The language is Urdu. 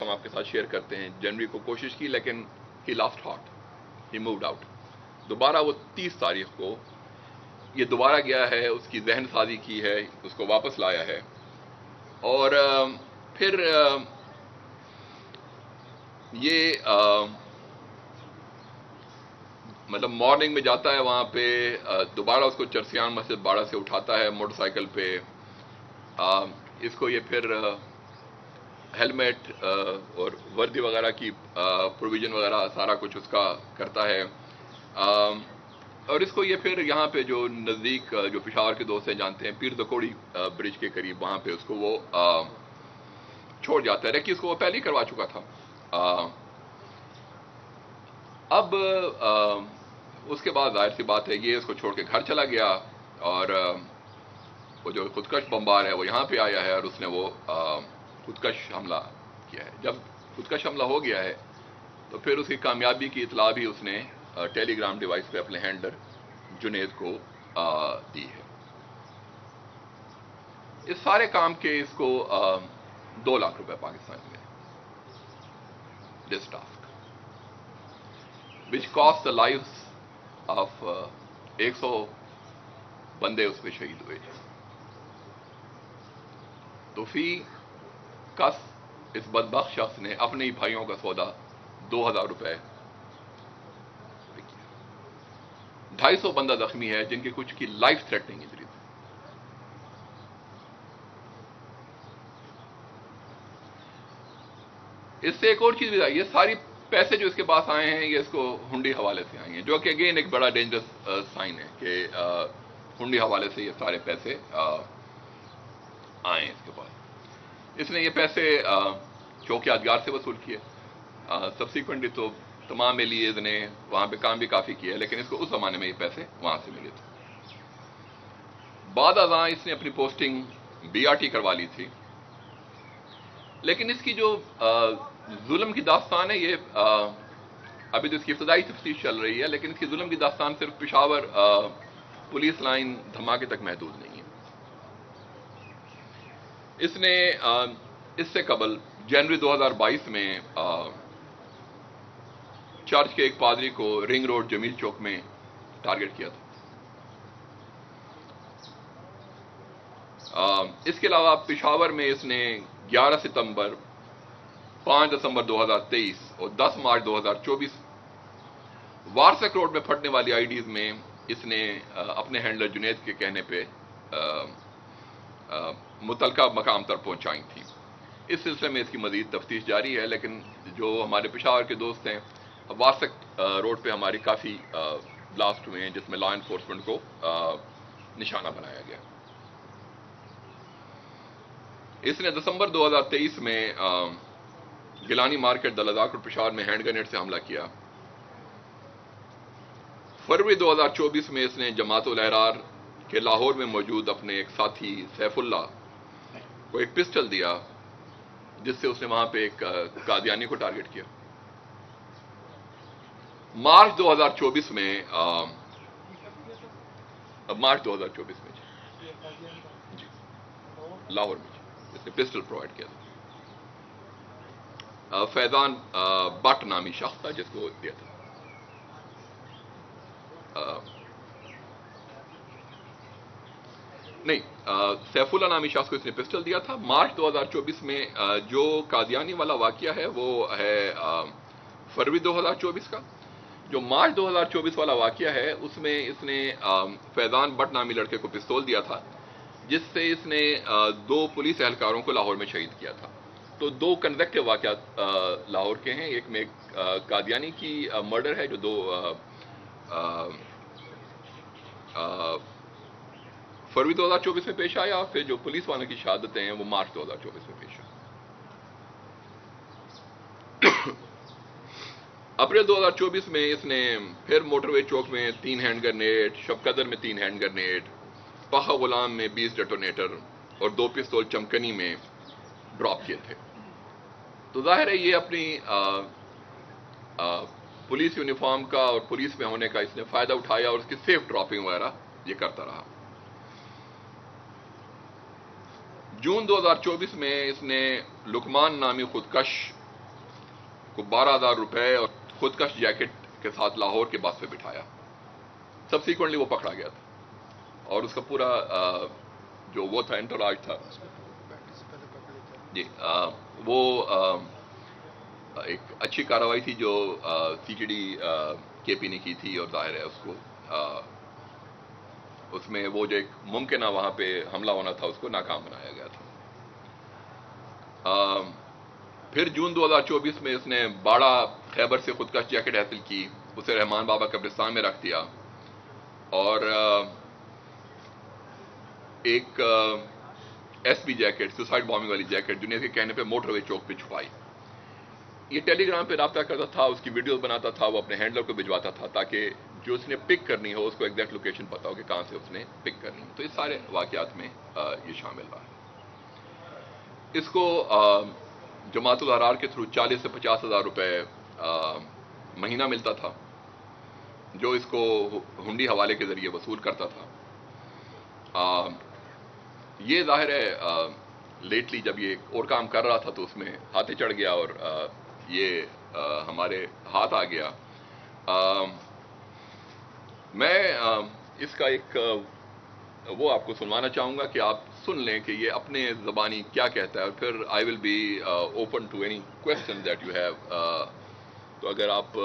ہم آپ کے ساتھ شیئر کرتے ہیں. جنوری کو کوشش کی لیکن ہی لاسٹ ہارٹ, ہی مووڈ آؤٹ. دوبارہ وہ 30 تاریخ کو یہ دوبارہ گیا ہے, اس کی ذہن سازی کی ہے, اس کو واپس لایا ہے. اور پھر یہ مطلب مارننگ میں جاتا ہے وہاں پہ, دوبارہ اس کو چرسیان مسجد باڑہ سے اٹھاتا ہے موٹر سائیکل پہ. اس کو یہ پھر ہیلمٹ اور وردی وغیرہ کی پروویژن وغیرہ سارا کچھ اس کا کرتا ہے. اور اس کو یہ پھر یہاں پہ جو نزدیک جو پشاور کے دوست ہیں جانتے ہیں, پیر دکوڑی برج کے قریب, وہاں پہ اس کو وہ چھوڑ جاتا ہے. ریکی اس کو وہ پہلے ہی کروا چکا تھا. اب اس کے بعد ظاہر سی بات ہے یہ اس کو چھوڑ کے گھر چلا گیا, اور وہ جو خودکش بمبار ہے وہ یہاں پہ آیا ہے, اور اس نے وہ خودکش حملہ کیا ہے. جب خودکش حملہ ہو گیا ہے تو پھر اس کی کامیابی کی اطلاع بھی اس نے ٹیلی گرام ڈیوائس پہ اپنے ہینڈلر جنید کو دی ہے. اس سارے کام کے اس کو 2 لاکھ روپے پاکستانی میں, دس task which cost the lives of 100 بندے اس پہ شہید ہوئے. تو فی کس اس بدبخت شخص نے اپنے ہی بھائیوں کا سودا 2000 روپے 250 بندہ زخمی ہے جن کے کچھ کی لائف تھریٹنگ انجریز. اس سے ایک اور چیز بھی آئی, یہ ساری پیسے جو اس کے پاس آئے ہیں یہ اس کو ہنڈی حوالے سے آئے ہیں, جو کہ اگین ایک بڑا ڈینجرس سائن ہے کہ ہنڈی حوالے سے یہ سارے پیسے آئے ہیں اس کے پاس. اس نے یہ پیسے چوک یادگار سے وصول کیے. سبسیکوینٹلی تو تمام ایلیز نے وہاں پہ کام بھی کافی کیا ہے, لیکن اس کو اس زمانے میں یہ پیسے وہاں سے ملے تھے. بعد ازاں اس نے اپنی پوسٹنگ BRT کروا لی تھی, لیکن اس کی جو ظلم کی داستان ہے یہ ابھی تو اس کی ابتدائی تفتیش چل رہی ہے, لیکن اس کی ظلم کی داستان صرف پشاور پولیس لائن دھماکے تک محدود نہیں ہے. اس نے اس سے قبل جنوری 2022 میں چرچ کے ایک پادری کو رنگ روڈ جمیل چوک میں ٹارگٹ کیا تھا. اس کے علاوہ پشاور میں اس نے 11 ستمبر 5 دسمبر 2023 اور 10 مارچ 2024 وارسک روڈ میں پھٹنے والی IDs میں اس نے اپنے ہینڈلر جنید کے کہنے پہ متعلقہ مقام تک پہنچائی تھی. اس سلسلے میں اس کی مزید تفتیش جاری ہے, لیکن جو ہمارے پشاور کے دوست ہیں, وارسک روڈ پہ ہماری کافی بلاسٹ ہوئے ہیں جس میں لا انفورسمنٹ کو نشانہ بنایا گیا. اس نے دسمبر 2023 میں گیلانی مارکیٹ دلزاکر پشاور میں ہینڈ گرینیڈ سے حملہ کیا. فروری 2024 میں اس نے جماعت الاحرار کے لاہور میں موجود اپنے ایک ساتھی سیف اللہ کو ایک پسٹل دیا, جس سے اس نے وہاں پہ ایک قادیانی کو ٹارگٹ کیا. مارچ 2024 میں جی لاہور میں اس نے پسٹل پرووائڈ کیا تھا. فیضان بٹ نامی شخص تھا جس کو دیا تھا. نہیں, سیف اللہ نامی شخص کو اس نے پسٹل دیا تھا. مارچ 2024 میں جو قادیانی والا واقعہ ہے وہ ہے فروری 2024 کا. جو مارچ 2024 والا واقعہ ہے اس میں اس نے فیضان بٹ نامی لڑکے کو پستول دیا تھا, جس سے اس نے 2 پولیس اہلکاروں کو لاہور میں شہید کیا تھا. تو 2 کنزیکٹیو واقعات لاہور کے ہیں. ایک میں قادیانی کی مرڈر ہے جو 2 فروری 2024 میں پیش آیا, پھر جو پولیس والوں کی شہادتیں ہیں وہ مارچ 2024 میں پیش آئی. اپریل 2024 میں اس نے پھر موٹر وے چوک میں 3 ہینڈ گرنیڈ, شب قدر میں 3 ہینڈ گرنیڈ, پاخا غلام میں 20 ڈیٹونیٹر اور 2 پستول چمکنی میں ڈراپ کیے تھے. تو ظاہر ہے یہ اپنی پولیس یونیفارم کا اور پولیس میں ہونے کا اس نے فائدہ اٹھایا اور اس کی سیف ڈراپنگ وغیرہ یہ کرتا رہا. جون 2024 میں اس نے لکمان نامی خودکش کو 12,000 روپے اور خودکش جیکٹ کے ساتھ لاہور کے بس پہ بٹھایا. سبسیکوئنٹلی وہ پکڑا گیا تھا اور اس کا پورا جو وہ تھا انٹراج تھا جی وہ ایک اچھی کارروائی تھی جو سی ٹی ڈی کے پی نے کی تھی، اور ظاہر ہے اس کو اس میں وہ جو ایک ممکنہ وہاں پہ حملہ ہونا تھا اس کو ناکام بنایا گیا تھا. پھر جون 2024 میں اس نے باڑہ خیبر سے خودکش جیکٹ حاصل کی، اسے رحمان بابا قبرستان میں رکھ دیا اور ایک S P jacket, suicide bombing والی جیکٹ دنیا کے کہنے پہ موٹر وے چوک پہ چھپائی. یہ ٹیلی گرام پہ رابطہ کرتا تھا، اس کی ویڈیوز بناتا تھا، وہ اپنے ہینڈلر کو بھجواتا تھا تاکہ جو اس نے پک کرنی ہو اس کو ایگزیکٹ لوکیشن پتا ہو کہ کہاں سے اس نے پک کرنی ہو. تو اس سارے واقعات میں یہ شامل رہا ہے. اس کو جماعت الاحرار کے تھرو 40 سے 50,000 روپے مہینہ ملتا تھا جو اس کو ہنڈی حوالے کے ذریعے وصول کرتا تھا. یہ ظاہر ہے لیٹلی جب یہ اور کام کر رہا تھا تو اس میں ہاتھیں چڑھ گیا اور یہ ہمارے ہاتھ آ گیا. میں اس کا ایک وہ آپ کو سنوانا چاہوں گا کہ آپ سن لیں کہ یہ اپنے زبانی کیا کہتا ہے، اور پھر I will be open to any question that you have. تو اگر آپ